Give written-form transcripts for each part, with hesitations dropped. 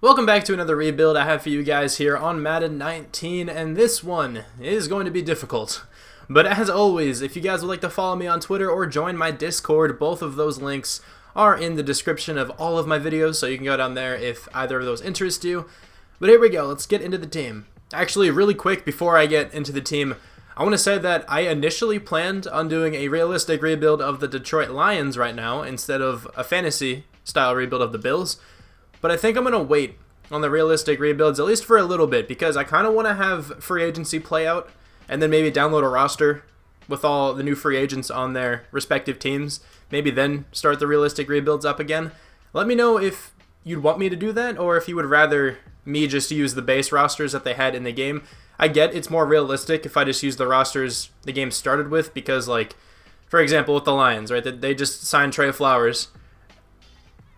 Welcome back to another rebuild I have for you guys here on Madden 19, and this one is going to be difficult. But as always, if you guys would like to follow me on Twitter or join my Discord, both of those links are in the description of all of my videos, so you can go down there if either of those interest you. But here we go, let's get into the team. Actually, really quick, before I get into the team, I want to say that I initially planned on doing a realistic rebuild of the Detroit Lions right now, instead of a fantasy-style rebuild of the Bills. But I think I'm going to wait on the realistic rebuilds, at least for a little bit, because I kind of want to have free agency play out, and then maybe download a roster with all the new free agents on their respective teams. Maybe then start the realistic rebuilds up again. Let me know if you'd want me to do that, or if you would rather me just use the base rosters that they had in the game. I get it's more realistic if I just use the rosters the game started with, because, like, for example, with the Lions, right, they just signed Trey Flowers.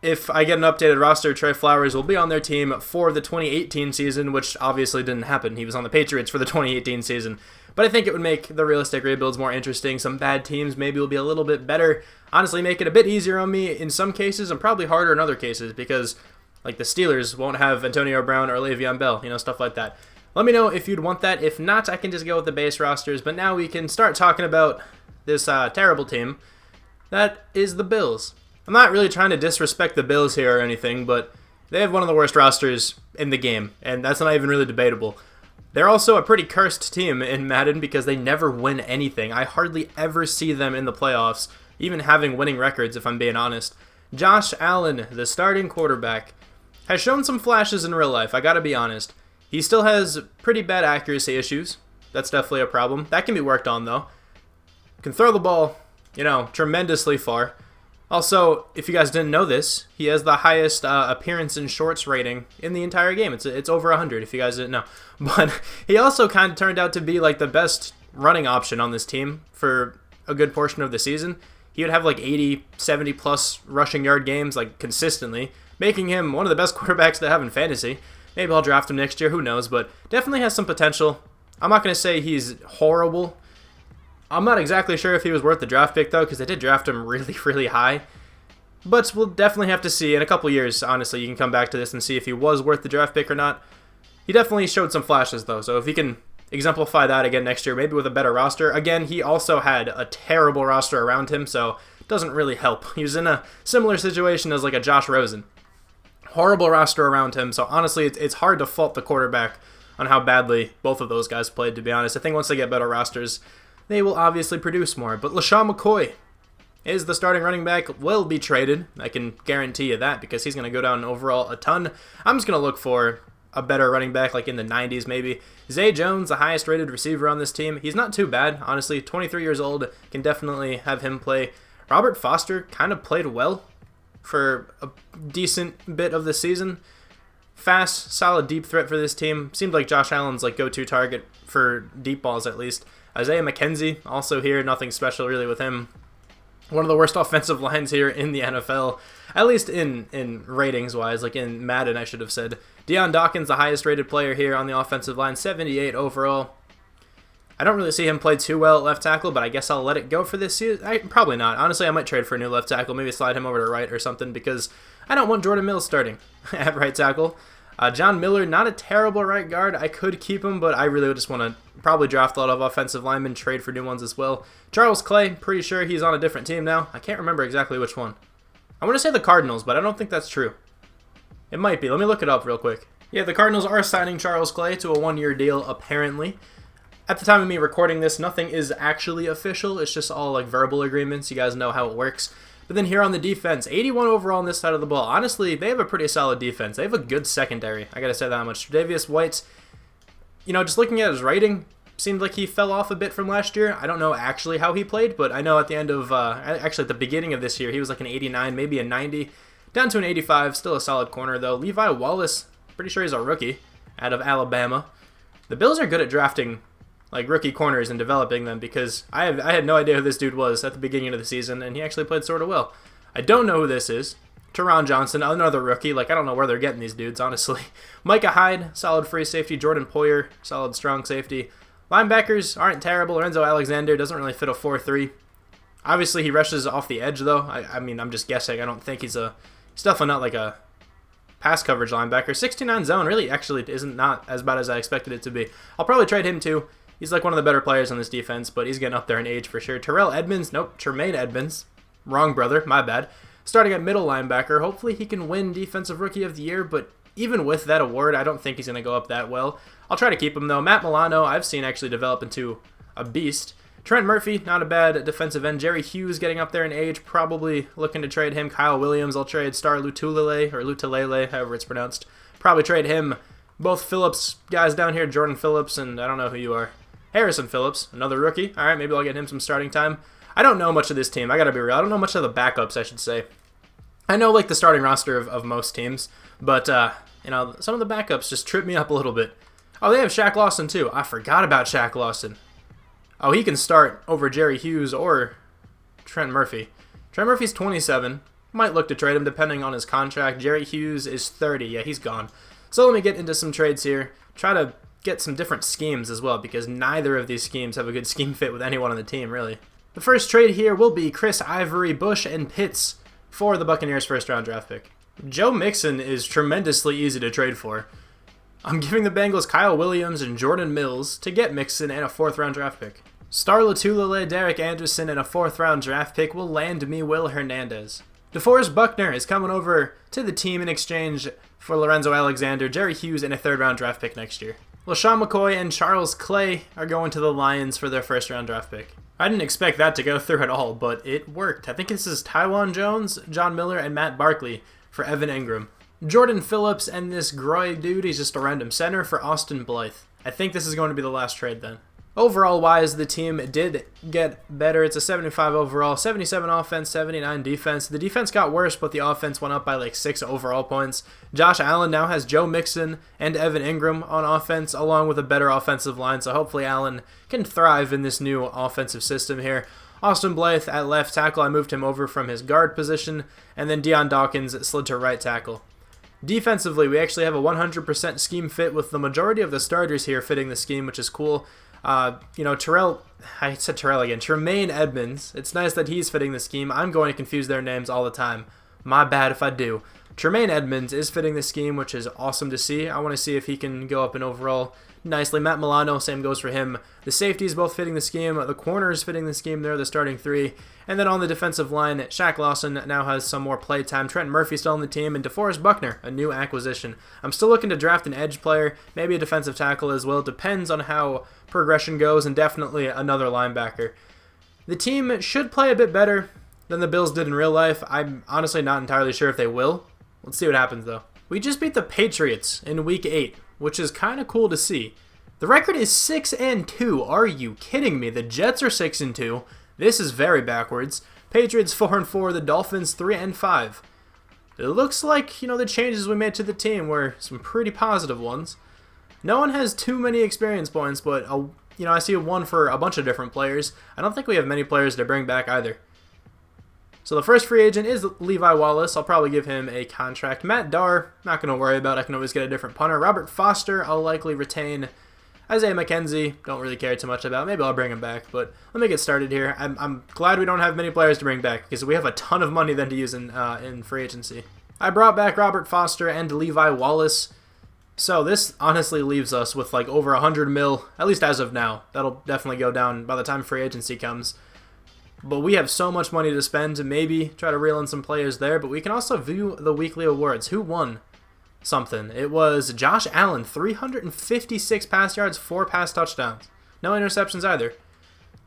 If I get an updated roster, Trey Flowers will be on their team for the 2018 season, which obviously didn't happen. He was on the Patriots for the 2018 season. But I think it would make the realistic rebuilds more interesting. Some bad teams maybe will be a little bit better. Honestly, make it a bit easier on me in some cases and probably harder in other cases, because like the Steelers won't have Antonio Brown or Le'Veon Bell, stuff like that. Let me know if you'd want that. If not, I can just go with the base rosters. But now we can start talking about this terrible team that is the Bills. I'm not really trying to disrespect the Bills here or anything, but they have one of the worst rosters in the game, and that's not even really debatable. They're also a pretty cursed team in Madden because they never win anything. I hardly ever see them in the playoffs, even having winning records, if I'm being honest. Josh Allen, the starting quarterback, has shown some flashes in real life, I gotta be honest. He still has pretty bad accuracy issues. That's definitely a problem. That can be worked on, though. Can throw the ball, tremendously far. Also, if you guys didn't know this, he has the highest appearance in shorts rating in the entire game. It's over 100, if you guys didn't know. But he also kind of turned out to be like the best running option on this team for a good portion of the season. He would have like 80, 70 plus rushing yard games like consistently, making him one of the best quarterbacks to have in fantasy. Maybe I'll draft him next year, who knows, but definitely has some potential. I'm not going to say he's horrible. I'm not exactly sure if he was worth the draft pick, though, because they did draft him really, really high. But we'll definitely have to see. In a couple years, honestly, you can come back to this and see if he was worth the draft pick or not. He definitely showed some flashes, though, so if he can exemplify that again next year, maybe with a better roster. Again, he also had a terrible roster around him, so it doesn't really help. He was in a similar situation as like a Josh Rosen. Horrible roster around him, so honestly, it's hard to fault the quarterback on how badly both of those guys played, to be honest. I think once they get better rosters, they will obviously produce more. But LaShawn McCoy is the starting running back, will be traded. I can guarantee you that, because he's going to go down overall a ton. I'm just going to look for a better running back, like in the 90s maybe. Zay Jones, the highest rated receiver on this team. He's not too bad, honestly. 23 years old, can definitely have him play. Robert Foster kind of played well for a decent bit of the season. Fast, solid deep threat for this team. Seemed like Josh Allen's like go-to target for deep balls at least. Isaiah McKenzie, also here, nothing special really with him. One of the worst offensive lines here in the NFL, at least in ratings-wise, like in Madden, I should have said. Deion Dawkins, the highest-rated player here on the offensive line, 78 overall. I don't really see him play too well at left tackle, but I guess I'll let it go for this season. Probably not. Honestly, I might trade for a new left tackle, maybe slide him over to right or something, because I don't want Jordan Mills starting at right tackle. John Miller, not a terrible right guard. I could keep him, but I really would just want to probably draft a lot of offensive linemen, trade for new ones as well. Charles Clay, pretty sure he's on a different team now. I can't remember exactly which one. I want to say the Cardinals, but I don't think that's true. It might be. Let me look it up real quick. Yeah, the Cardinals are signing Charles Clay to a one-year deal, apparently. At the time of me recording this, nothing is actually official. It's just all like verbal agreements. You guys know how it works. But then here on the defense, 81 overall on this side of the ball. Honestly, they have a pretty solid defense. They have a good secondary. I gotta say that much. Tre'Davious White, just looking at his rating, seemed like he fell off a bit from last year. I don't know actually how he played, but I know at the end of, actually at the beginning of this year, he was like an 89, maybe a 90. Down to an 85, still a solid corner though. Levi Wallace, pretty sure he's a rookie out of Alabama. The Bills are good at drafting like rookie corners and developing them, because I had no idea who this dude was at the beginning of the season, and he actually played sort of well. I don't know who this is. Teron Johnson, another rookie. Like, I don't know where they're getting these dudes, honestly. Micah Hyde, solid free safety. Jordan Poyer, solid strong safety. Linebackers aren't terrible. Lorenzo Alexander doesn't really fit a 4-3. Obviously, he rushes off the edge, though. I mean, I'm just guessing. I don't think he's definitely not like a pass coverage linebacker. 69 zone really actually isn't not as bad as I expected it to be. I'll probably trade him too. He's like one of the better players on this defense, but he's getting up there in age for sure. Terrell Edmonds, nope, Tremaine Edmonds. Wrong brother, my bad. Starting at middle linebacker. Hopefully he can win Defensive Rookie of the Year, but even with that award, I don't think he's going to go up that well. I'll try to keep him though. Matt Milano, I've seen actually develop into a beast. Trent Murphy, not a bad defensive end. Jerry Hughes getting up there in age, probably looking to trade him. Kyle Williams, I'll trade. Star Lutulele, however it's pronounced. Probably trade him. Both Phillips guys down here, Jordan Phillips, and I don't know who you are. Harrison Phillips, another rookie. All right, maybe I'll get him some starting time. I don't know much of this team. I got to be real. I don't know much of the backups, I should say. I know like the starting roster of most teams, but you know, some of the backups just trip me up a little bit. Oh, they have Shaq Lawson too. I forgot about Shaq Lawson. Oh, he can start over Jerry Hughes or Trent Murphy. Trent Murphy's 27. Might look to trade him depending on his contract. Jerry Hughes is 30. Yeah, he's gone. So let me get into some trades here. Try to get some different schemes as well, because neither of these schemes have a good scheme fit with anyone on the team, really. The first trade here will be Chris Ivory, Bush, and Pitts for the Buccaneers' first-round draft pick. Joe Mixon is tremendously easy to trade for. I'm giving the Bengals Kyle Williams and Jordan Mills to get Mixon and a 4th-round draft pick. Star Lotulelei, Derek Anderson, and a 4th-round draft pick will land me Will Hernandez. DeForest Buckner is coming over to the team in exchange for Lorenzo Alexander, Jerry Hughes, and a 3rd-round draft pick next year. LaShawn McCoy and Charles Clay are going to the Lions for their 1st-round draft pick. I didn't expect that to go through at all, but it worked. I think this is Tywan Jones, John Miller, and Matt Barkley for Evan Ingram. Jordan Phillips and this Groy dude, he's just a random center, for Austin Blythe. I think this is going to be the last trade then. Overall wise, the team did get better. It's a 75 overall, 77 offense, 79 defense. The defense got worse, but the offense went up by like 6 overall points. Josh Allen now has Joe Mixon and Evan Ingram on offense, along with a better offensive line, so hopefully Allen can thrive in this new offensive system here. Austin Blythe at left tackle, I moved him over from his guard position, and then Deion Dawkins slid to right tackle. Defensively, we actually have a 100% scheme fit with the majority of the starters here fitting the scheme, which is cool. You know, Tremaine Edmonds. It's nice that he's fitting the scheme. I'm going to confuse their names all the time. My bad if I do. Tremaine Edmonds is fitting the scheme, which is awesome to see. I want to see if he can go up in overall nicely. Matt Milano, same goes for him. The safeties both fitting the scheme. The corners fitting the scheme. They're the starting 3. And then on the defensive line, Shaq Lawson now has some more play time. Trent Murphy still on the team. And DeForest Buckner, a new acquisition. I'm still looking to draft an edge player, maybe a defensive tackle as well. Depends on how progression goes, and definitely another linebacker. The team should play a bit better than the Bills did in real life. I'm honestly not entirely sure if they will. Let's see what happens, though. We just beat the Patriots in Week 8, which is kind of cool to see. The record is 6-2. Are you kidding me? The Jets are 6-2. This is very backwards. Patriots 4-4. The Dolphins 3-5. It looks like, you know, the changes we made to the team were some pretty positive ones. No one has too many experience points, but you know, I see one for a bunch of different players. I don't think we have many players to bring back either. So the first free agent is Levi Wallace. I'll probably give him a contract. Matt Darr, not going to worry about. I can always get a different punter. Robert Foster, I'll likely retain. Isaiah McKenzie, don't really care too much about. Maybe I'll bring him back, but let me get started here. I'm glad we don't have many players to bring back, because we have a ton of money then to use in free agency. I brought back Robert Foster and Levi Wallace. So this honestly leaves us with like over 100 mil, at least as of now. That'll definitely go down by the time free agency comes. But we have so much money to spend to maybe try to reel in some players there. But we can also view the weekly awards. Who won something? It was Josh Allen, 356 pass yards, 4 pass touchdowns. No interceptions either.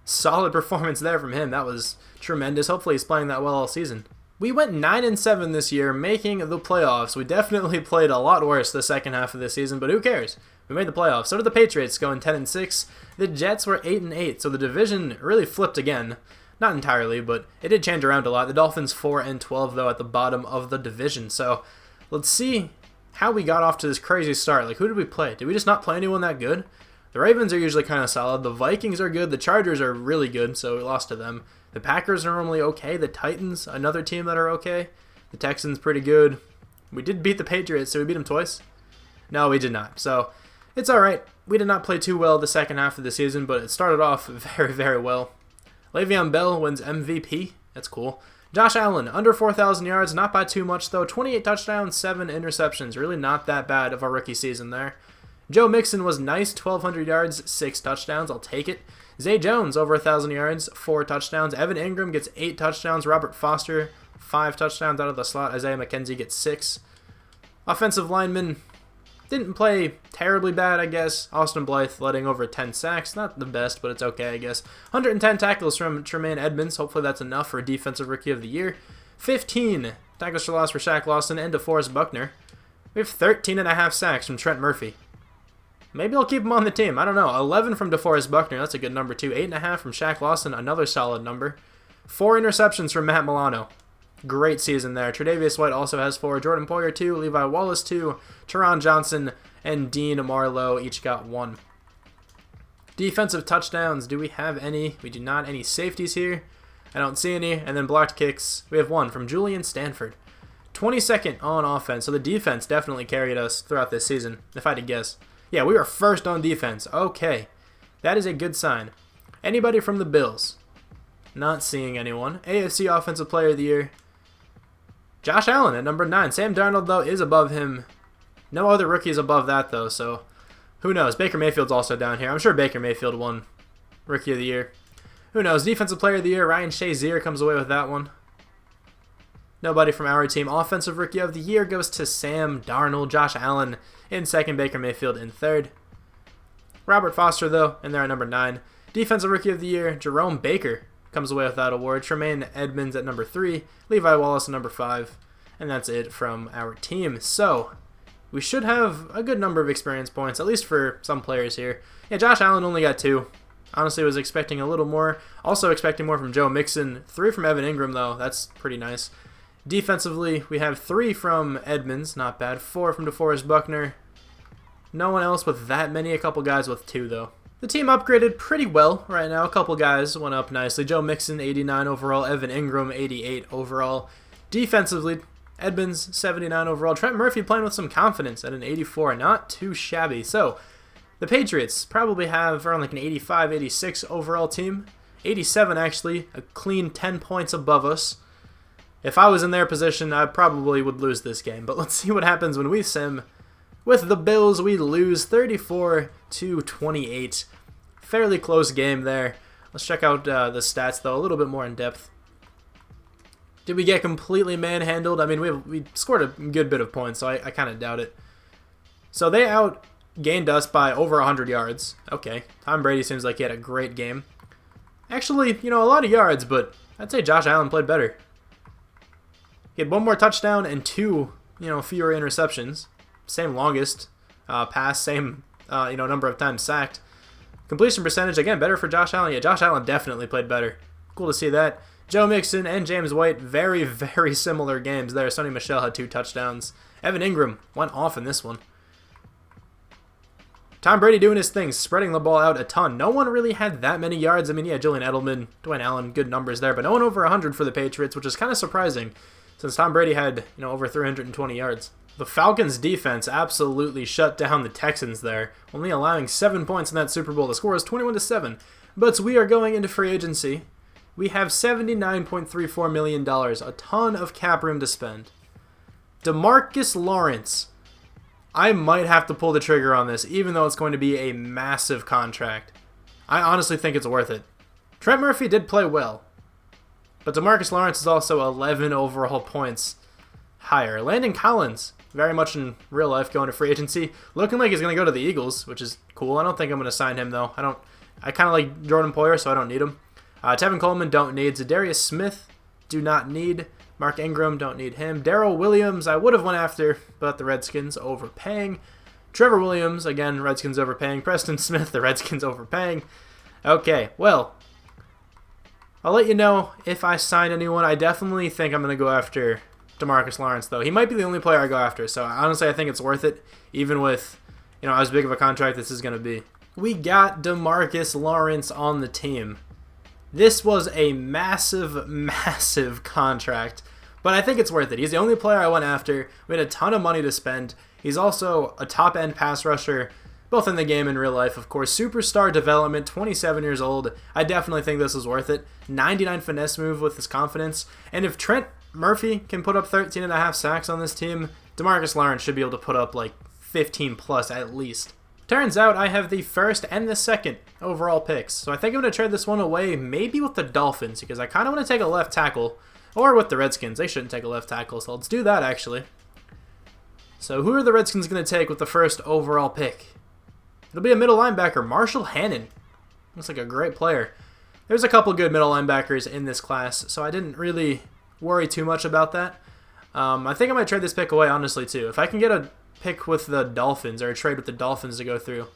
Solid performance there from him. That was tremendous. Hopefully he's playing that well all season. We went 9-7 this year, making the playoffs. We definitely played a lot worse the second half of this season, but who cares? We made the playoffs. So did the Patriots, going 10-6. The Jets were 8-8, so the division really flipped again. Not entirely, but it did change around a lot. The Dolphins 4-12, though, at the bottom of the division. So let's see how we got off to this crazy start. Like, who did we play? Did we just not play anyone that good? The Ravens are usually kind of solid. The Vikings are good. The Chargers are really good, so we lost to them. The Packers are normally okay. The Titans, another team that are okay. The Texans, pretty good. We did beat the Patriots, so we beat them twice. No, we did not. So it's all right. We did not play too well the second half of the season, but it started off very, very well. Le'Veon Bell wins MVP. That's cool. Josh Allen, under 4,000 yards, not by too much though. 28 touchdowns, 7 interceptions. Really not that bad of a rookie season there. Joe Mixon was nice, 1,200 yards, 6 touchdowns. I'll take it. Zay Jones, over 1,000 yards, 4 touchdowns. Evan Ingram gets 8 touchdowns. Robert Foster, 5 touchdowns out of the slot. Isaiah McKenzie gets 6. Offensive lineman didn't play terribly bad, I guess. Austin Blythe letting over 10 sacks. Not the best, but it's okay, I guess. 110 tackles from Tremaine Edmonds. Hopefully that's enough for Defensive Rookie of the Year. 15 tackles for loss for Shaq Lawson and DeForest Buckner. We have 13.5 sacks from Trent Murphy. Maybe I'll keep him on the team. I don't know. 11 from DeForest Buckner. That's a good number, too. 8.5 from Shaq Lawson. Another solid number. 4 interceptions from Matt Milano. Great season there. Tre'Davious White also has 4. Jordan Poyer 2. Levi Wallace 2. Teron Johnson and Dean Marlowe each got 1. Defensive touchdowns. Do we have any? We do not. Any safeties here? I don't see any. And then blocked kicks. We have 1 from Julian Stanford. 22nd on offense. So the defense definitely carried us throughout this season, if I had to guess. Yeah, we were first on defense. Okay. That is a good sign. Anybody from the Bills? Not seeing anyone. AFC Offensive Player of the Year. Josh Allen at number 9. Sam Darnold, though, is above him. No other rookies above that, though, so who knows? Baker Mayfield's also down here. I'm sure Baker Mayfield won Rookie of the Year. Who knows? Defensive Player of the Year, Ryan Shazier comes away with that one. Nobody from our team. Offensive Rookie of the Year goes to Sam Darnold. Josh Allen in second. Baker Mayfield in third. Robert Foster, though, in there at number 9. Defensive Rookie of the Year, Jerome Baker comes away with that award. Tremaine Edmonds at number 3. Levi Wallace at number 5. And that's it from our team. So, we should have a good number of experience points, at least for some players here. Yeah, Josh Allen only got 2. Honestly, was expecting a little more. Also expecting more from Joe Mixon. 3 from Evan Ingram, though. That's pretty nice. Defensively, we have 3 from Edmonds. Not bad. 4 from DeForest Buckner. No one else with that many. A couple guys with 2, though. The team upgraded pretty well right now. A couple guys went up nicely. Joe Mixon, 89 overall. Evan Ingram, 88 overall. Defensively, Edmonds, 79 overall. Trent Murphy playing with some confidence at an 84. Not too shabby. So, the Patriots probably have around like an 85, 86 overall team. 87, actually. A clean 10 points above us. If I was in their position, I probably would lose this game. But let's see what happens when we sim. With the Bills, we lose 34-28. Fairly close game there. Let's check out the stats, though, a little bit more in depth. Did we get completely manhandled? I mean, we scored a good bit of points, so I kind of doubt it. So they outgained us by over 100 yards. Okay, Tom Brady seems like he had a great game. Actually, a lot of yards, but I'd say Josh Allen played better. He had 1 more touchdown and 2, fewer interceptions. Same longest pass, same, number of times sacked. Completion percentage, again, better for Josh Allen. Yeah, Josh Allen definitely played better. Cool to see that. Joe Mixon and James White, very, very similar games there. Sonny Michel had 2 touchdowns. Evan Ingram went off in this one. Tom Brady doing his thing, spreading the ball out a ton. No one really had that many yards. I mean, yeah, Julian Edelman, Dwayne Allen, good numbers there, but no one over 100 for the Patriots, which is kind of surprising since Tom Brady had, over 320 yards. The Falcons' defense absolutely shut down the Texans there, only allowing 7 points in that Super Bowl. The score is 21-7. But we are going into free agency. We have $79.34 million, a ton of cap room to spend. DeMarcus Lawrence. I might have to pull the trigger on this, even though it's going to be a massive contract. I honestly think it's worth it. Trent Murphy did play well, but DeMarcus Lawrence is also 11 overall points higher. Landon Collins, very much in real life, going to free agency. Looking like he's going to go to the Eagles, which is cool. I don't think I'm going to sign him, though. I kind of like Jordan Poyer, so I don't need him. Tevin Coleman, don't need. Zadarius Smith, do not need. Mark Ingram, don't need him. Darrell Williams, I would have went after, but the Redskins overpaying. Trevor Williams, again, Redskins overpaying. Preston Smith, the Redskins overpaying. Okay, well, I'll let you know if I sign anyone. I definitely think I'm going to go after DeMarcus Lawrence, though. He might be the only player I go after, so honestly, I think it's worth it, even with, as big of a contract this is going to be. We got DeMarcus Lawrence on the team. This was a massive, massive contract, but I think it's worth it. He's the only player I went after. We had a ton of money to spend. He's also a top-end pass rusher, both in the game and real life, of course. Superstar development, 27 years old. I definitely think this is worth it. 99 finesse move with his confidence. And if Trent Murphy can put up 13.5 sacks on this team, DeMarcus Lawrence should be able to put up like 15 plus at least. Turns out I have the first and the second overall picks. So I think I'm going to trade this one away, maybe with the Dolphins, because I kind of want to take a left tackle. Or with the Redskins. They shouldn't take a left tackle, so let's do that actually. So who are the Redskins going to take with the first overall pick? It'll be a middle linebacker, Marshall Hannon. Looks like a great player. There's a couple good middle linebackers in this class, so I didn't really worry too much about that. I think I might trade this pick away, honestly, too. If I can get a pick with the Dolphins, or a trade with the Dolphins to go through.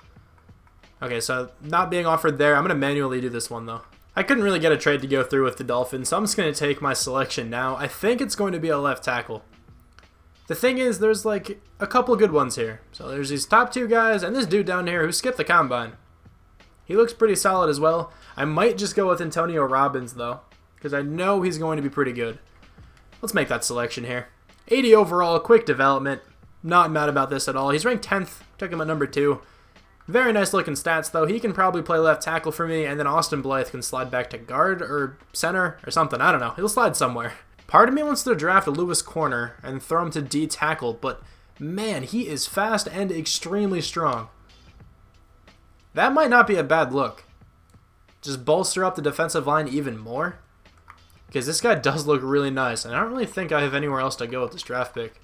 Okay, so not being offered there. I'm going to manually do this one, though. I couldn't really get a trade to go through with the Dolphins, so I'm just going to take my selection now. I think it's going to be a left tackle. The thing is, there's like a couple good ones here. So there's these top two guys, and this dude down here who skipped the combine. He looks pretty solid as well. I might just go with Antonio Robbins, though, because I know he's going to be pretty good. Let's make that selection here. 80 overall, quick development. Not mad about this at all. He's ranked 10th. Took him at number 2. Very nice looking stats, though. He can probably play left tackle for me, and then Austin Blythe can slide back to guard or center or something. I don't know. He'll slide somewhere. Part of me wants to draft a Lewis corner and throw him to D tackle, but man, he is fast and extremely strong. That might not be a bad look. Just bolster up the defensive line even more, because this guy does look really nice, and I don't really think I have anywhere else to go with this draft pick.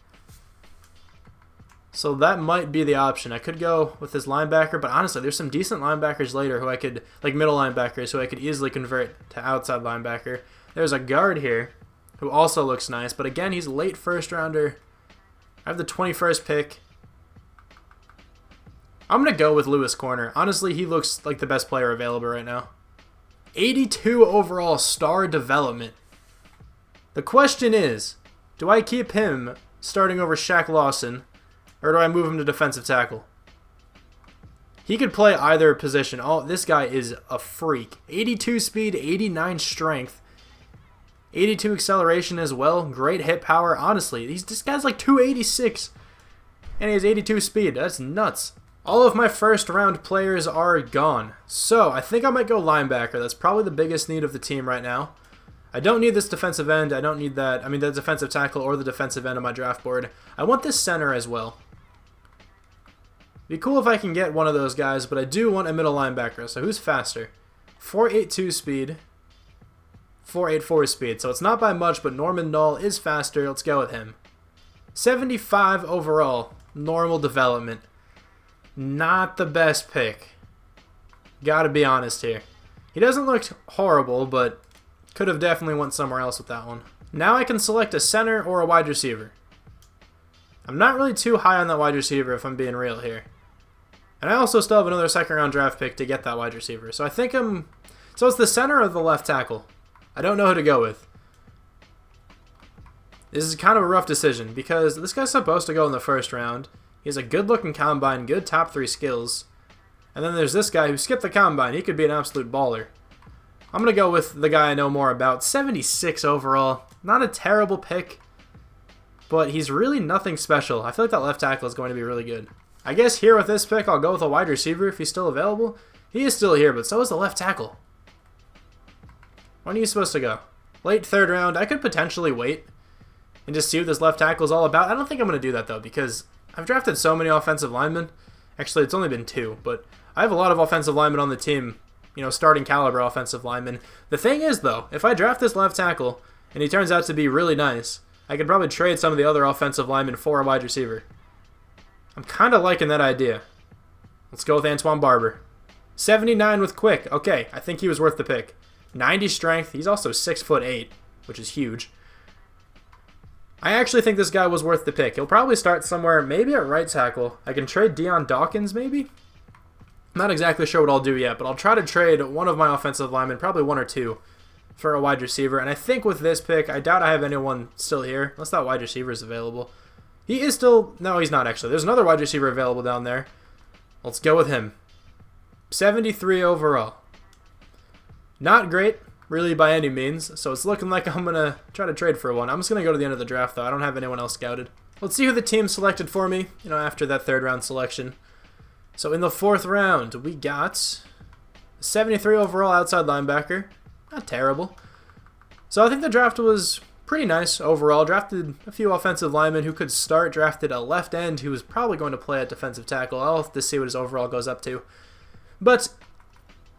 So that might be the option. I could go with this linebacker, but honestly, there's some decent linebackers later who I could, like middle linebackers, who I could easily convert to outside linebacker. There's a guard here who also looks nice, but again, he's a late first rounder. I have the 21st pick. I'm going to go with Lewis corner. Honestly, he looks like the best player available right now. 82 overall star development. The question is, do I keep him starting over Shaq Lawson, or do I move him to defensive tackle? He could play either position. Oh, this guy is a freak. 82 speed, 89 strength, 82 acceleration as well. Great hit power. Honestly, this guy's like 286, and he has 82 speed. That's nuts. All of my first round players are gone. So I think I might go linebacker. That's probably the biggest need of the team right now. I don't need this defensive end. I don't need that. I mean, the defensive tackle or the defensive end on my draft board. I want this center as well. Be cool if I can get one of those guys, but I do want a middle linebacker. So who's faster? 4.82 speed, 4.84 speed. So it's not by much, but Norman Null is faster. Let's go with him. 75 overall, normal development. Not the best pick. Gotta be honest here. He doesn't look horrible, but could have definitely went somewhere else with that one. Now I can select a center or a wide receiver. I'm not really too high on that wide receiver if I'm being real here. And I also still have another second round draft pick to get that wide receiver. So I think so it's the center or the left tackle. I don't know who to go with. This is kind of a rough decision because this guy's supposed to go in the first round. He has a good looking combine, good top 3 skills. And then there's this guy who skipped the combine. He could be an absolute baller. I'm going to go with the guy I know more about. 76 overall. Not a terrible pick, but he's really nothing special. I feel like that left tackle is going to be really good. I guess here with this pick, I'll go with a wide receiver if he's still available. He is still here, but so is the left tackle. When are you supposed to go? Late third round. I could potentially wait and just see what this left tackle is all about. I don't think I'm going to do that, though, because I've drafted so many offensive linemen. Actually, it's only been 2, but I have a lot of offensive linemen on the team. You know, starting caliber offensive linemen. The thing is, though, if I draft this left tackle and he turns out to be really nice, I could probably trade some of the other offensive linemen for a wide receiver. I'm kind of liking that idea. Let's go with Antoine Barber. 79 with quick. Okay, I think he was worth the pick. 90 strength. He's also 6'8", which is huge. I actually think this guy was worth the pick. He'll probably start somewhere, maybe at right tackle. I can trade Deion Dawkins, maybe? I'm not exactly sure what I'll do yet, but I'll try to trade one of my offensive linemen, probably 1 or 2, for a wide receiver. And I think with this pick, I doubt I have anyone still here, unless that wide receiver is available. He is still... No, he's not, actually. There's another wide receiver available down there. Let's go with him. 73 overall. Not great, really, by any means, so it's looking like I'm going to try to trade for one. I'm just going to go to the end of the draft, though. I don't have anyone else scouted. Let's see who the team selected for me, after that third round selection. So in the 4th round, we got 73 overall outside linebacker. Not terrible. So I think the draft was pretty nice overall. Drafted a few offensive linemen who could start. Drafted a left end who was probably going to play at defensive tackle. I'll have to see what his overall goes up to. But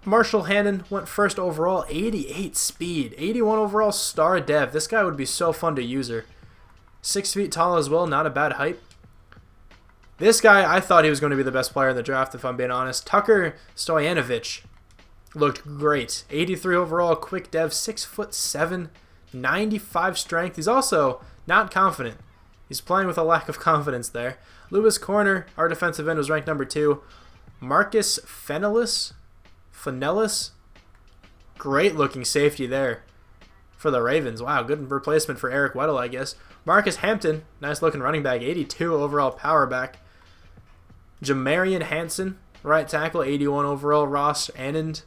Marshall Hannon went 1st overall, 88 speed, 81 overall star dev. This guy would be so fun to use her. 6 feet tall as well, not a bad height. This guy, I thought he was going to be the best player in the draft, if I'm being honest. Tucker Stoyanovich looked great. 83 overall, quick dev, 6'7", 95 strength. He's also not confident. He's playing with a lack of confidence there. Lewis Corner, our defensive end, was ranked number 2. Marcus Fenellis, great looking safety there for the Ravens. Wow, good replacement for Eric Weddle, I guess. Marcus Hampton, nice looking running back, 82 overall power back. Jamarian Hansen, right tackle, 81 overall. Ross Anand,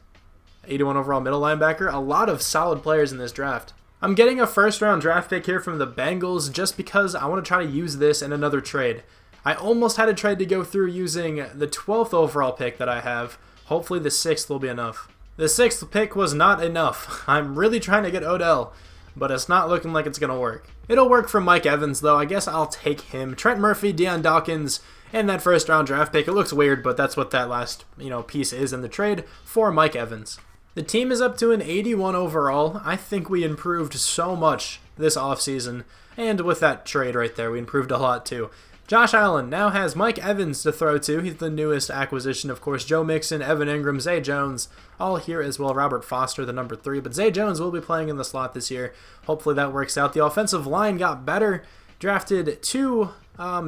81 overall middle linebacker. A lot of solid players in this draft. I'm getting a 1st round draft pick here from the Bengals just because I want to try to use this in another trade. I almost had a trade to go through using the 12th overall pick that I have. Hopefully the 6th will be enough. The 6th pick was not enough. I'm really trying to get Odell, but it's not looking like it's going to work. It'll work for Mike Evans, though. I guess I'll take him. Trent Murphy, Deion Dawkins, and that 1st round draft pick. It looks weird, but that's what that last piece is in the trade for Mike Evans. The team is up to an 81 overall. I think we improved so much this offseason, and with that trade right there, we improved a lot too. Josh Allen now has Mike Evans to throw to. He's the newest acquisition, of course. Joe Mixon, Evan Ingram, Zay Jones, all here as well. Robert Foster, the number 3. But Zay Jones will be playing in the slot this year. Hopefully that works out. The offensive line got better. Drafted 2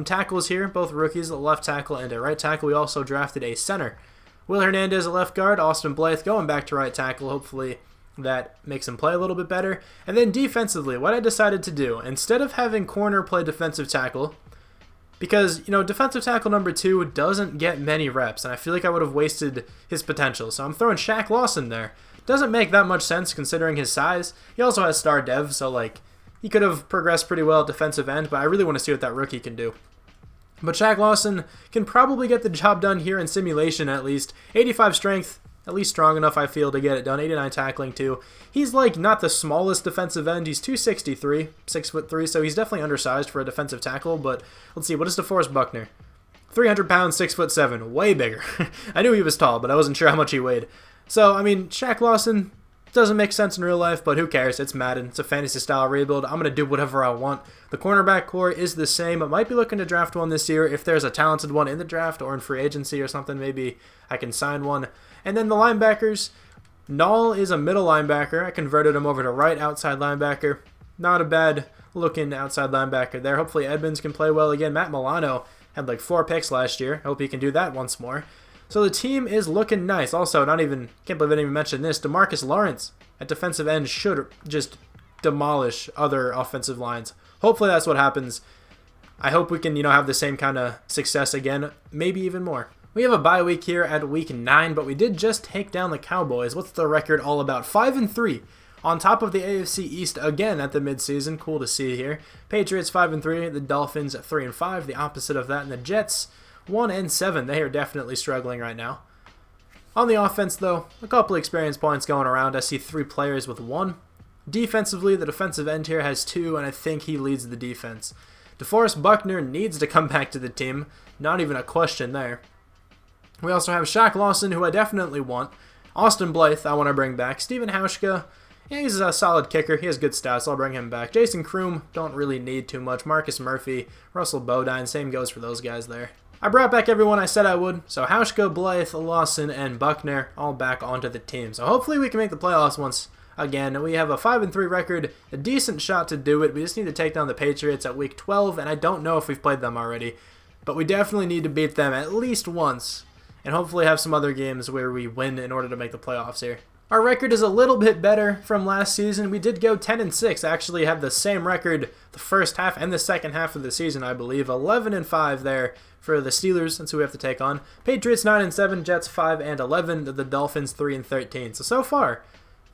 tackles here, both rookies, a left tackle and a right tackle. We also drafted a center. Will Hernandez, a left guard. Austin Blythe going back to right tackle. Hopefully that makes him play a little bit better. And then defensively, what I decided to do, instead of having corner play defensive tackle, because, defensive tackle number 2 doesn't get many reps, and I feel like I would have wasted his potential. So I'm throwing Shaq Lawson there. Doesn't make that much sense considering his size. He also has star dev, so, he could have progressed pretty well at defensive end, but I really want to see what that rookie can do. But Shaq Lawson can probably get the job done here in simulation at least. 85 strength, at least strong enough, I feel, to get it done. 89 tackling, too. He's, not the smallest defensive end. He's 263, 6'3", so he's definitely undersized for a defensive tackle. But let's see, what is DeForest Buckner? 300 pounds, 6'7", way bigger. I knew he was tall, but I wasn't sure how much he weighed. So, Shaq Lawson doesn't make sense in real life, but who cares? It's Madden. It's a fantasy-style rebuild. I'm going to do whatever I want. The cornerback core is the same. I might be looking to draft one this year. If there's a talented one in the draft or in free agency or something, maybe I can sign one. And then the linebackers, Nall is a middle linebacker. I converted him over to right outside linebacker. Not a bad looking outside linebacker there. Hopefully Edmonds can play well again. Matt Milano had 4 picks last year. Hope he can do that once more. So the team is looking nice. Also, can't believe I didn't even mention this, DeMarcus Lawrence at defensive end should just demolish other offensive lines. Hopefully that's what happens. I hope we can, have the same kind of success again, maybe even more. We have a bye week here at week 9, but we did just take down the Cowboys. What's the record all about? 5-3 on top of the AFC East again at the midseason. Cool to see here. Patriots 5-3, the Dolphins 3-5, the opposite of that, and the Jets 1-7. They are definitely struggling right now. On the offense, though, a couple experience points going around. I see 3 players with 1. Defensively, the defensive end here has 2, and I think he leads the defense. DeForest Buckner needs to come back to the team. Not even a question there. We also have Shaq Lawson, who I definitely want. Austin Blythe, I want to bring back. Steven Hauschka, he's a solid kicker. He has good stats. I'll bring him back. Jason Kroom, don't really need too much. Marcus Murphy, Russell Bodine, same goes for those guys there. I brought back everyone I said I would. So Hauschka, Blythe, Lawson, and Buckner all back onto the team. So hopefully we can make the playoffs once again. We have a 5-3 record, a decent shot to do it. We just need to take down the Patriots at week 12, and I don't know if we've played them already. But we definitely need to beat them at least once, and hopefully have some other games where we win in order to make the playoffs here. Our record is a little bit better from last season. We did go 10-6, actually have the same record the first half and the second half of the season, I believe. 11-5 there for the Steelers, that's who we have to take on. Patriots 9-7, Jets 5-11, the Dolphins 3-13. So far,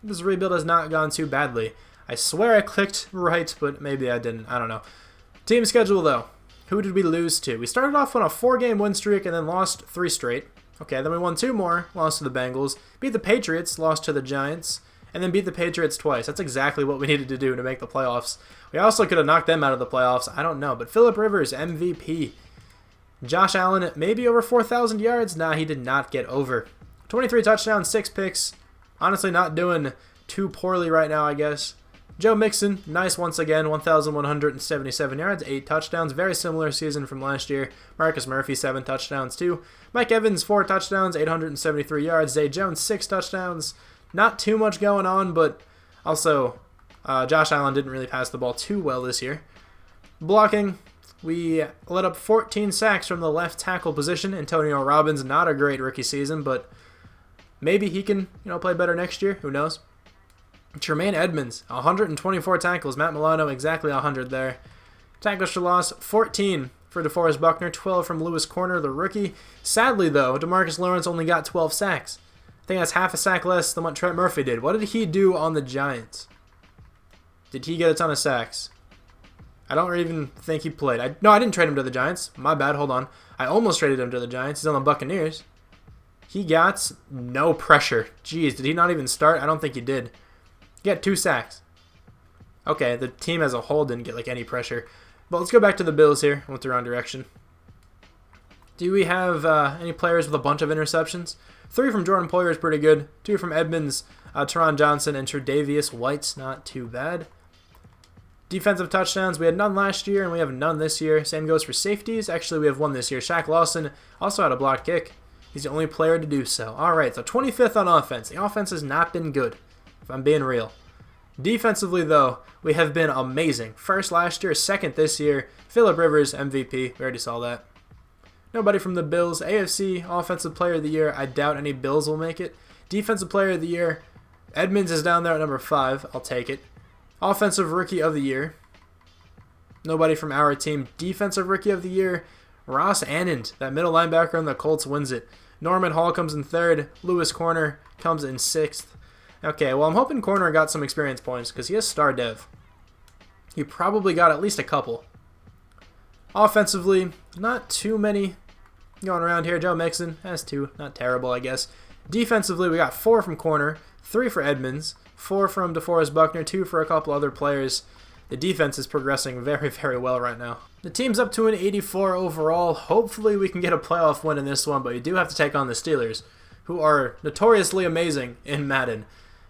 this rebuild has not gone too badly. I swear I clicked right, but maybe I didn't. I don't know. Team schedule, though. Who did we lose to? We started off on a 4-game win streak and then lost 3 straight. Okay, then we won 2 more, lost to the Bengals, beat the Patriots, lost to the Giants, and then beat the Patriots twice. That's exactly what we needed to do to make the playoffs. We also could have knocked them out of the playoffs. I don't know, but Phillip Rivers, MVP. Josh Allen, maybe over 4,000 yards? Nah, he did not get over. 23 touchdowns, 6 picks. Honestly, not doing too poorly right now, I guess. Joe Mixon, nice once again, 1,177 yards, 8 touchdowns. Very similar season from last year. Marcus Murphy, 7 touchdowns too. Mike Evans, 4 touchdowns, 873 yards. Zay Jones, 6 touchdowns. Not too much going on, but also Josh Allen didn't really pass the ball too well this year. Blocking, we let up 14 sacks from the left tackle position. Antonio Robbins, not a great rookie season, but maybe he can play better next year. Who knows? Tremaine Edmonds, 124 tackles. Matt Milano, exactly 100 there. Tackles for loss, 14 for DeForest Buckner, 12 from Lewis Corner, the rookie. Sadly, though, DeMarcus Lawrence only got 12 sacks. I think that's half a sack less than what Trent Murphy did. What did he do on the Giants? Did he get a ton of sacks? I don't even think he played. No, I didn't trade him to the Giants. My bad, hold on. I almost traded him to the Giants. He's on the Buccaneers. He got no pressure. Jeez, did he not even start? I don't think he did. He got 2 sacks. Okay, the team as a whole didn't get any pressure. But let's go back to the Bills here. I went the wrong direction. Do we have any players with a bunch of interceptions? 3 from Jordan Poyer is pretty good. 2 from Edmonds, Teron Johnson, and Tre'Davious White's not too bad. Defensive touchdowns, we had none last year, and we have none this year. Same goes for safeties. Actually, we have 1 this year. Shaq Lawson also had a blocked kick. He's the only player to do so. All right, so 25th on offense. The offense has not been good, if I'm being real. Defensively, though, we have been amazing. First last year, 2nd this year. Phillip Rivers, MVP. We already saw that. Nobody from the Bills. AFC Offensive Player of the Year. I doubt any Bills will make it. Defensive Player of the Year. Edmonds is down there at number 5. I'll take it. Offensive Rookie of the Year. Nobody from our team. Defensive Rookie of the Year. Ross Anand. That middle linebacker on the Colts wins it. Norman Hall comes in 3rd. Lewis Corner comes in 6th. Okay, well, I'm hoping Corner got some experience points because he has star dev. He probably got at least a couple. Offensively, not too many going around here. Joe Mixon has 2. Not terrible, I guess. Defensively, we got 4 from Corner, 3 for Edmonds, 4 from DeForest Buckner, 2 for a couple other players. The defense is progressing very, very well right now. The team's up to an 84 overall. Hopefully we can get a playoff win in this one, but you do have to take on the Steelers, who are notoriously amazing in Madden.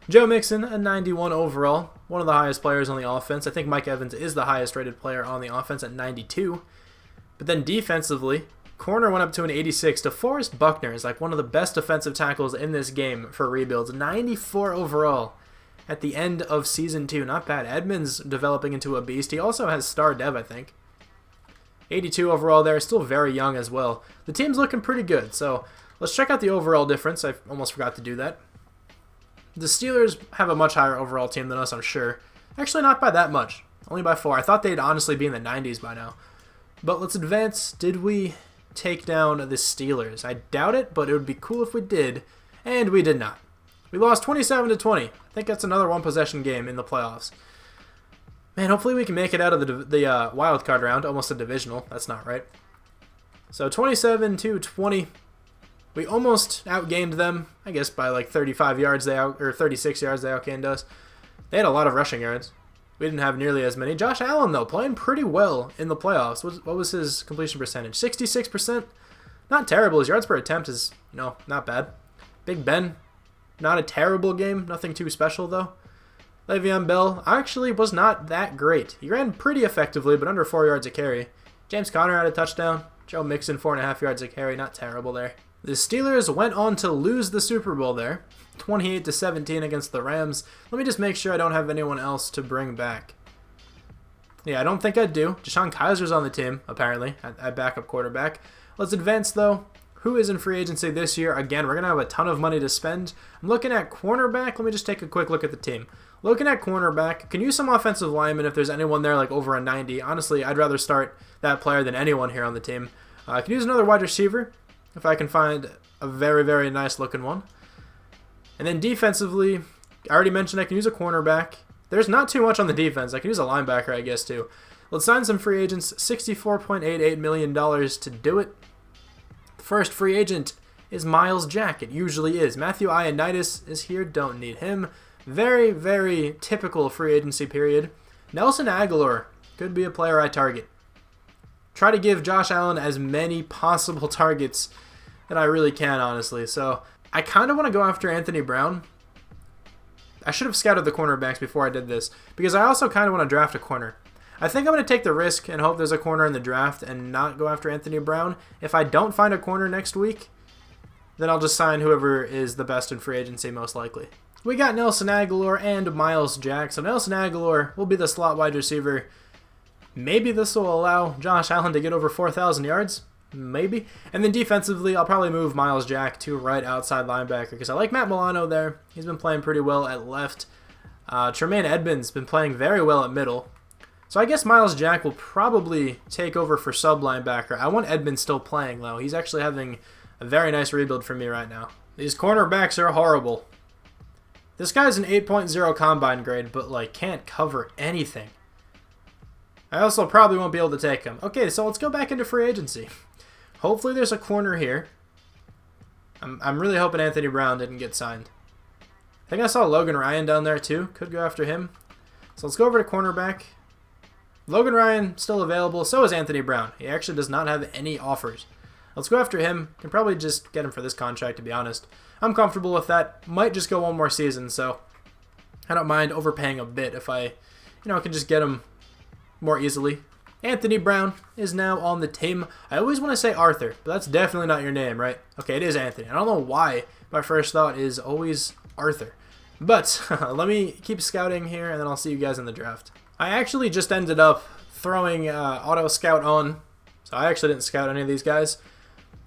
Joe Mixon, a 91 overall, one of the highest players on the offense. I think Mike Evans is the highest rated player on the offense at 92. But then defensively, Corner went up to an 86. DeForest Buckner is one of the best defensive tackles in this game for rebuilds. 94 overall at the end of Season 2. Not bad. Edmonds developing into a beast. He also has star dev, I think. 82 overall there. Still very young as well. The team's looking pretty good. So let's check out the overall difference. I almost forgot to do that. The Steelers have a much higher overall team than us, I'm sure. Actually, not by that much. Only by 4. I thought they'd honestly be in the 90s by now. But let's advance. Did we take down the Steelers? I doubt it, but it would be cool if we did. And we did not. We lost 27-20. I think that's another one-possession game in the playoffs. Man, hopefully we can make it out of the wild card round. Almost a divisional. That's not right. So 27-20. We almost outgained them, I guess, by 35 yards or 36 yards they outgained us. They had a lot of rushing yards. We didn't have nearly as many. Josh Allen, though, playing pretty well in the playoffs. What was his completion percentage? 66%? Not terrible. His yards per attempt is, not bad. Big Ben, not a terrible game. Nothing too special, though. Le'Veon Bell actually was not that great. He ran pretty effectively, but under 4 yards a carry. James Conner had a touchdown. Joe Mixon, 4.5 yards a carry. Not terrible there. The Steelers went on to lose the Super Bowl there, 28-17 against the Rams. Let me just make sure I don't have anyone else to bring back. Yeah, I don't think I do. Deshaun Kaiser's on the team, apparently, at backup quarterback. Let's advance, though. Who is in free agency this year? Again, we're going to have a ton of money to spend. I'm looking at cornerback. Let me just take a quick look at the team. Looking at cornerback, can use some offensive linemen if there's anyone there over a 90. Honestly, I'd rather start that player than anyone here on the team. I can use another wide receiver if I can find a very, very nice looking one. And then defensively, I already mentioned I can use a cornerback. There's not too much on the defense. I can use a linebacker, I guess, too. Let's sign some free agents. $64.88 million to do it. The first free agent is Miles Jack. It usually is. Matthew Ioannidis is here. Don't need him. Very, very typical free agency period. Nelson Aguilar could be a player I target. Try to give Josh Allen as many possible targets that I really can, honestly. So I kind of want to go after Anthony Brown. I should have scouted the cornerbacks before I did this, because I also kind of want to draft a corner. I think I'm going to take the risk and hope there's a corner in the draft and not go after Anthony Brown. If I don't find a corner next week, then I'll just sign whoever is the best in free agency, most likely. We got Nelson Aguilar and Miles Jack. So Nelson Aguilar will be the slot wide receiver. Maybe this will allow Josh Allen to get over 4,000 yards. Maybe. And then defensively, I'll probably move Miles Jack to right outside linebacker because I like Matt Milano there. He's been playing pretty well at left. Tremaine Edmonds been playing very well at middle. So I guess Miles Jack will probably take over for sub linebacker. I want Edmonds still playing, though. He's actually having a very nice rebuild for me right now. These cornerbacks are horrible. This guy's an 8.0 combine grade, but like can't cover anything. I also probably won't be able to take him. Okay, so let's go back into free agency. Hopefully there's a corner here. I'm really hoping Anthony Brown didn't get signed. I think I saw Logan Ryan down there too. Could go after him. So let's go over to cornerback. Logan Ryan still available. So is Anthony Brown. He actually does not have any offers. Let's go after him. Can probably just get him for this contract, to be honest. I'm comfortable with that. Might just go one more season, so I don't mind overpaying a bit if I, can just get him more easily. Anthony Brown is now on the team. I always want to say Arthur, but that's definitely not your name, right? Okay, it is Anthony. I don't know why my first thought is always Arthur. But let me keep scouting here, and then I'll see you guys in the draft. I actually just ended up throwing Auto Scout on, so I actually didn't scout any of these guys.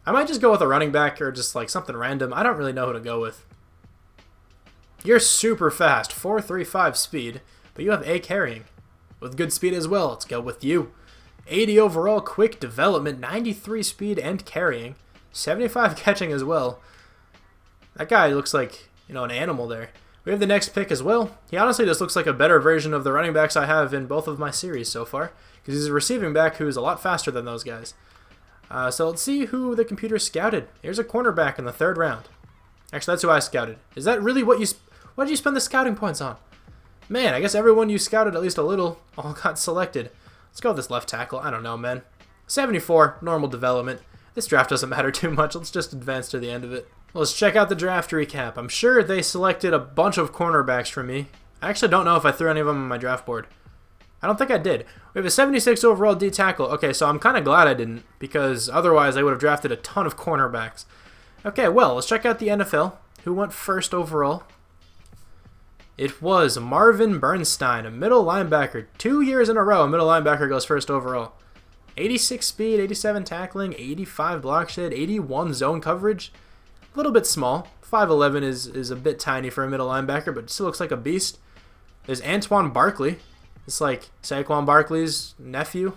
I might just go with a running back or just like something random. I don't really know who to go with. You're super fast, 4.35 speed, but you have A carrying. With good speed as well, let's go with you. 80 overall, quick development, 93 speed and carrying, 75 catching as well. That guy looks like, an animal there. We have the next pick as well. He honestly just looks like a better version of the running backs I have in both of my series so far, because he's a receiving back who's a lot faster than those guys. So let's see who the computer scouted. Here's a cornerback in the 3rd round. Actually, that's who I scouted. Is that really what did you spend the scouting points on? Man, I guess everyone you scouted at least a little all got selected. Let's go with this left tackle. I don't know, man. 74, normal development. This draft doesn't matter too much. Let's just advance to the end of it. Let's check out the draft recap. I'm sure they selected a bunch of cornerbacks for me. I actually don't know if I threw any of them on my draft board. I don't think I did. We have a 76 overall D tackle. Okay, so I'm kind of glad I didn't, because otherwise I would have drafted a ton of cornerbacks. Okay, well, let's check out the NFL. Who went first overall? It was Marvin Bernstein, a middle linebacker. 2 years in a row, a middle linebacker goes first overall. 86 speed, 87 tackling, 85 block shed, 81 zone coverage. A little bit small. 5'11 is a bit tiny for a middle linebacker, but still looks like a beast. There's Antoine Barkley. It's like Saquon Barkley's nephew.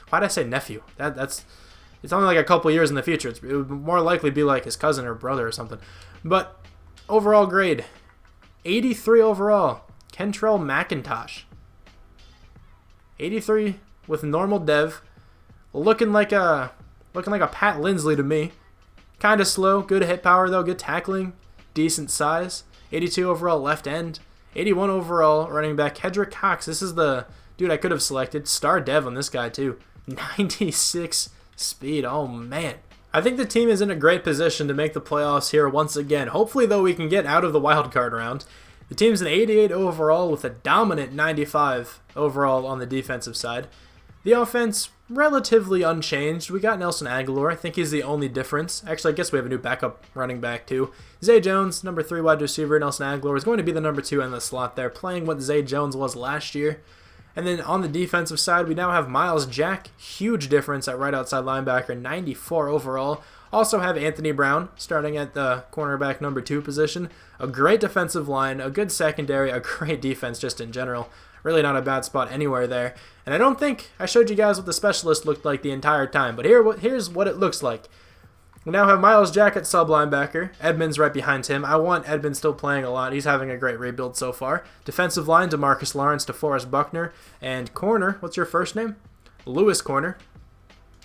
Why did I say nephew? It's only like a couple years in the future. It would more likely be like his cousin or brother or something. But overall grade, 83 overall, Kentrell McIntosh. 83 with normal dev, looking like a Pat Lindsley to me. Kind of slow, good hit power though, good tackling, decent size. 82 overall left end. 81 overall running back Hedrick Cox. This is the dude I could have selected. Star dev on this guy too. 96 speed. Oh man. I think the team is in a great position to make the playoffs here once again. Hopefully, though, we can get out of the wild card round. The team's an 88 overall with a dominant 95 overall on the defensive side. The offense, relatively unchanged. We got Nelson Aguilar. I think he's the only difference. Actually, I guess we have a new backup running back, too. Zay Jones, number 3 wide receiver. Nelson Aguilar is going to be the number 2 in the slot there, playing what Zay Jones was last year. And then on the defensive side, we now have Miles Jack. Huge difference at right outside linebacker, 94 overall. Also have Anthony Brown starting at the cornerback number 2 position. A great defensive line, a good secondary, a great defense just in general. Really not a bad spot anywhere there. And I don't think I showed you guys what the specialist looked like the entire time, but here's what it looks like. We now have Miles Jack at sub linebacker. Edmonds right behind him. I want Edmonds still playing a lot. He's having a great rebuild so far. Defensive line, DeMarcus Lawrence to Forrest Buckner. And corner, what's your first name? Lewis Corner.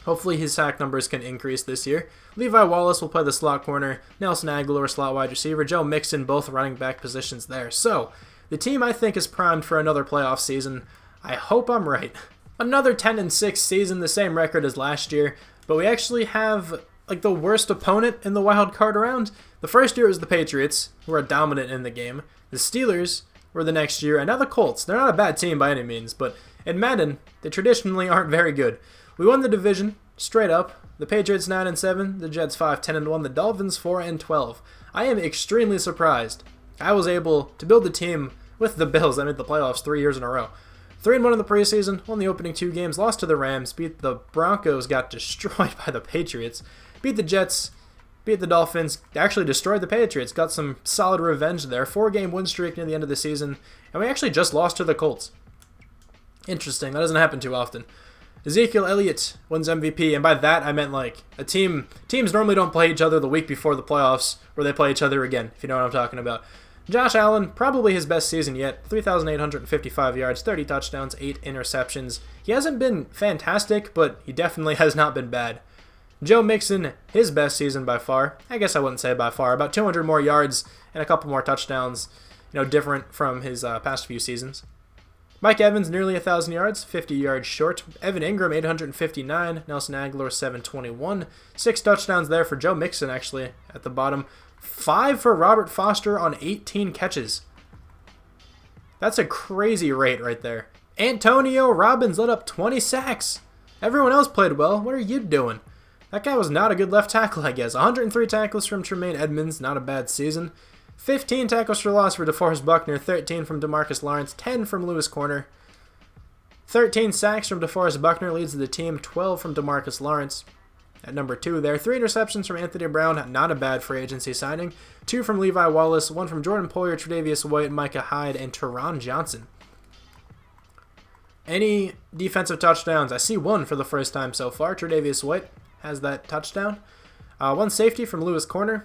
Hopefully his sack numbers can increase this year. Levi Wallace will play the slot corner. Nelson Aguilar, slot wide receiver. Joe Mixon, both running back positions there. So, the team I think is primed for another playoff season. I hope I'm right. Another 10-6 season, the same record as last year, but we actually have like the worst opponent in the wild card round. The first year was the Patriots, who are dominant in the game. The Steelers were the next year, and now the Colts. They're not a bad team by any means, but in Madden, they traditionally aren't very good. We won the division straight up. The Patriots 9-7, the Jets 5-10-1, the Dolphins 4-12. I am extremely surprised. I was able to build the team with the Bills that made the playoffs 3 years in a row. 3-1 in the preseason, won the opening 2 games, lost to the Rams, beat the Broncos, got destroyed by the Patriots, beat the Jets, beat the Dolphins, actually destroyed the Patriots, got some solid revenge there. 4-game win streak near the end of the season, and we actually just lost to the Colts. Interesting, that doesn't happen too often. Ezekiel Elliott wins MVP, and by that I meant like teams normally don't play each other the week before the playoffs, where they play each other again, if you know what I'm talking about. Josh Allen, probably his best season yet, 3,855 yards, 30 touchdowns, 8 interceptions. He hasn't been fantastic, but he definitely has not been bad. Joe Mixon, his best season by far. I guess I wouldn't say by far, about 200 more yards and a couple more touchdowns, different from his past few seasons. Mike Evans, nearly 1,000 yards, 50 yards short. Evan Ingram, 859. Nelson Aguilar, 721. 6 touchdowns there for Joe Mixon, actually, at the bottom. 5 for Robert Foster on 18 catches. That's a crazy rate right there. Antonio Robbins let up 20 sacks. Everyone else played well. What are you doing? That guy was not a good left tackle, I guess. 103 tackles from Tremaine Edmonds, not a bad season. 15 tackles for loss for DeForest Buckner, 13 from DeMarcus Lawrence, 10 from Lewis Corner. 13 sacks from DeForest Buckner leads the team, 12 from DeMarcus Lawrence. At number 2 there, 3 interceptions from Anthony Brown, not a bad free agency signing. 2 from Levi Wallace, 1 from Jordan Poyer, Tre'Davious White, Micah Hyde, and Teron Johnson. Any defensive touchdowns? I see 1 for the first time so far. Tre'Davious White has that touchdown. 1 safety from Lewis Corner.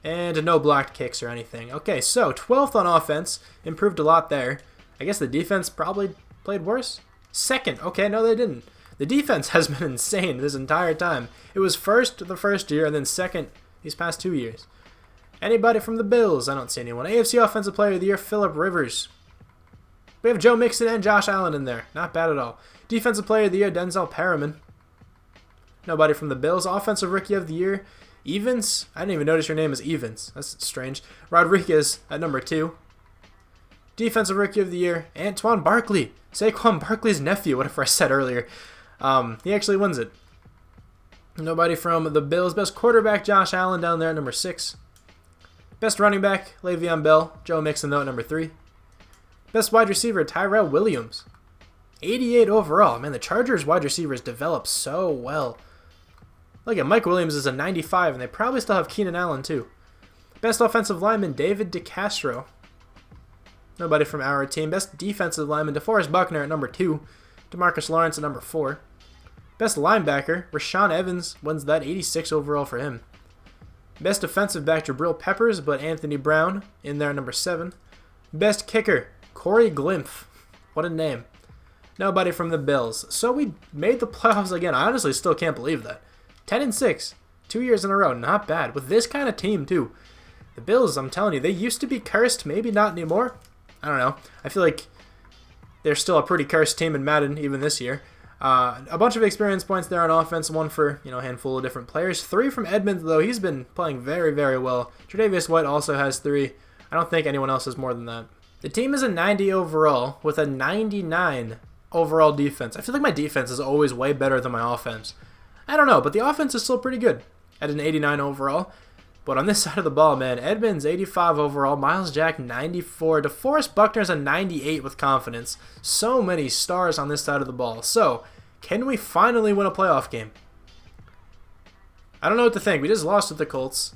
And no blocked kicks or anything. Okay, so 12th on offense. Improved a lot there. I guess the defense probably played worse. 2nd. Okay, no, they didn't. The defense has been insane this entire time. It was 1st the first year and then 2nd these past 2 years. Anybody from the Bills? I don't see anyone. AFC Offensive Player of the Year, Phillip Rivers. We have Joe Mixon and Josh Allen in there. Not bad at all. Defensive Player of the Year, Denzel Perriman. Nobody from the Bills. Offensive Rookie of the Year, Evans. I didn't even notice your name is Evans. That's strange. Rodriguez at number 2. Defensive Rookie of the Year, Antoine Barkley. Saquon Barkley's nephew, whatever I said earlier. He actually wins it. Nobody from the Bills. Best quarterback, Josh Allen down there at number 6. Best running back, Le'Veon Bell. Joe Mixon, though, at number 3. Best wide receiver, Tyrell Williams. 88 overall. Man, the Chargers wide receivers develop so well. Look at Mike Williams is a 95, and they probably still have Keenan Allen, too. Best offensive lineman, David DeCastro. Nobody from our team. Best defensive lineman, DeForest Buckner at number 2. DeMarcus Lawrence at number 4. Best linebacker, Rashaan Evans, wins that, 86 overall for him. Best defensive back, Jabril Peppers, but Anthony Brown in there at number 7. Best kicker, Corey Glimpf. What a name. Nobody from the Bills. So we made the playoffs again. I honestly still can't believe that. 10-6, 2 years in a row. Not bad. With this kind of team, too. The Bills, I'm telling you, they used to be cursed. Maybe not anymore. I don't know. I feel like they're still a pretty cursed team in Madden, even this year. A bunch of experience points there on offense. 1 for, a handful of different players. 3 from Edmonds, though. He's been playing very, very well. Tre'Davious White also has 3. I don't think anyone else has more than that. The team is a 90 overall with a 99 overall defense. I feel like my defense is always way better than my offense. I don't know, but the offense is still pretty good at an 89 overall. But on this side of the ball, man, Edmonds 85 overall, Miles Jack 94, DeForest Buckner's a 98 with confidence. So many stars on this side of the ball. So, can we finally win a playoff game? I don't know what to think. We just lost to the Colts.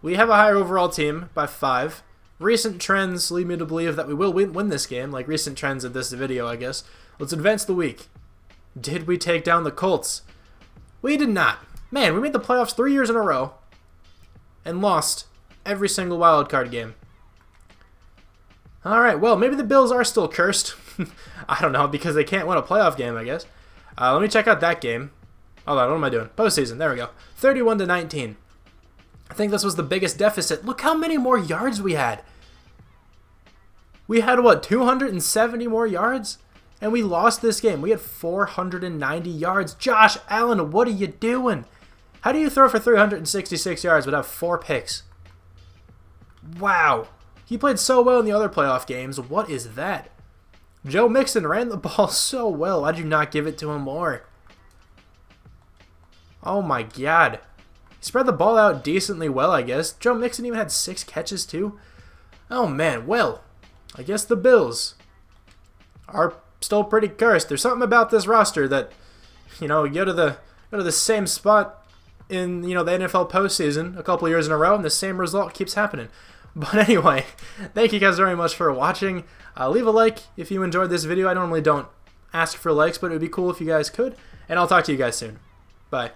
We have a higher overall team by 5. Recent trends lead me to believe that we will win this game, like recent trends in this video, I guess. Let's advance the week. Did we take down the Colts? We did not. Man, we made the playoffs 3 years in a row and lost every single wildcard game. Alright, well, maybe the Bills are still cursed. I don't know, because they can't win a playoff game, I guess. Let me check out that game. Hold on, what am I doing? Postseason, there we go. 31-19. I think this was the biggest deficit. Look how many more yards we had. We had, what, 270 more yards? And we lost this game. We had 490 yards. Josh Allen, what are you doing? How do you throw for 366 yards but have 4 picks? Wow. He played so well in the other playoff games. What is that? Joe Mixon ran the ball so well. Why did you not give it to him more? Oh my god. He spread the ball out decently well, I guess. Joe Mixon even had 6 catches too. Oh man, well, I guess the Bills are still pretty cursed. There's something about this roster that, you know, you go to the same spot in, you know, the NFL postseason a couple years in a row, and the same result keeps happening. But anyway, thank you guys very much for watching. Leave a like if you enjoyed this video. I normally don't ask for likes, but it would be cool if you guys could. And I'll talk to you guys soon. Bye.